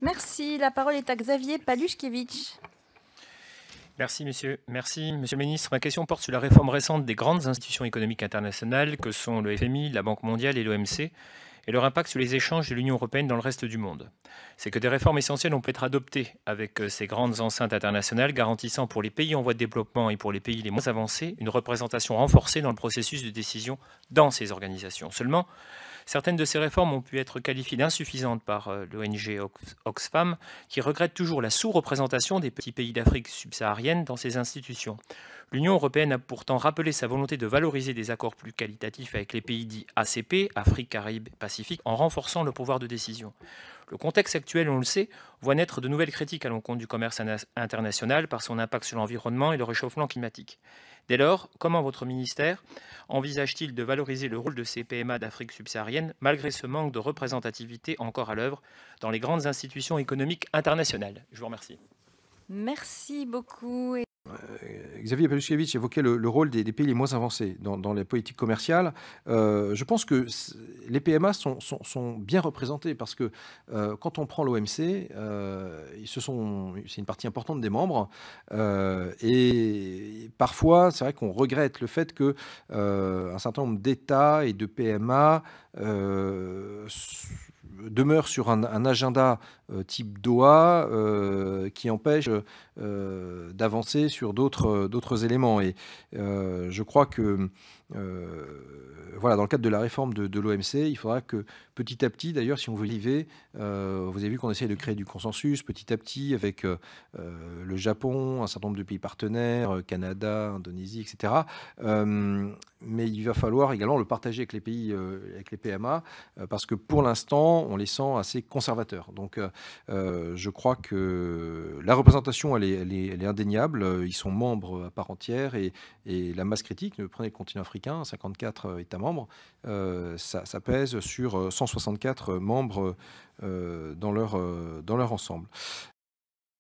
Merci. La parole est à Xavier Paluszkiewicz. Merci, monsieur. Merci, monsieur le ministre. Ma question porte sur la réforme récente des grandes institutions économiques internationales que sont le FMI, la Banque mondiale et l'OMC, et leur impact sur les échanges de l'Union européenne dans le reste du monde. C'est que des réformes essentielles ont pu être adoptées avec ces grandes enceintes internationales, garantissant pour les pays en voie de développement et pour les pays les moins avancés une représentation renforcée dans le processus de décision dans ces organisations. Seulement, certaines de ces réformes ont pu être qualifiées d'insuffisantes par l'ONG Oxfam, qui regrette toujours la sous-représentation des petits pays d'Afrique subsaharienne dans ces institutions. L'Union européenne a pourtant rappelé sa volonté de valoriser des accords plus qualitatifs avec les pays dits ACP, Afrique, Caraïbes, Pacifique, en renforçant le pouvoir de décision. Le contexte actuel, on le sait, voit naître de nouvelles critiques à l'encontre du commerce international par son impact sur l'environnement et le réchauffement climatique. Dès lors, comment votre ministère envisage-t-il de valoriser le rôle de ces PMA d'Afrique subsaharienne malgré ce manque de représentativité encore à l'œuvre dans les grandes institutions économiques internationales? Je vous remercie. Merci beaucoup. Xavier Paluszkiewicz évoquait le rôle des pays les moins avancés dans les politiques commerciales. Je pense que les PMA sont bien représentés parce que quand on prend l'OMC, c'est une partie importante des membres. Et parfois, c'est vrai qu'on regrette le fait que un certain nombre d'États et de PMA demeure sur un agenda type Doha qui empêche d'avancer sur d'autres éléments. Et je crois que voilà, dans le cadre de la réforme de l'OMC, il faudra que petit à petit, d'ailleurs, si on veut liver, vous avez vu qu'on essaie de créer du consensus petit à petit avec le Japon, un certain nombre de pays partenaires, Canada, Indonésie, etc. Mais il va falloir également le partager avec les pays, avec les PMA, parce que pour l'instant, on les sent assez conservateurs. Donc, je crois que la représentation, elle est indéniable. Ils sont membres à part entière et la masse critique, prenez le continent africain, 54 États membres, ça pèse sur 164 membres dans leur ensemble.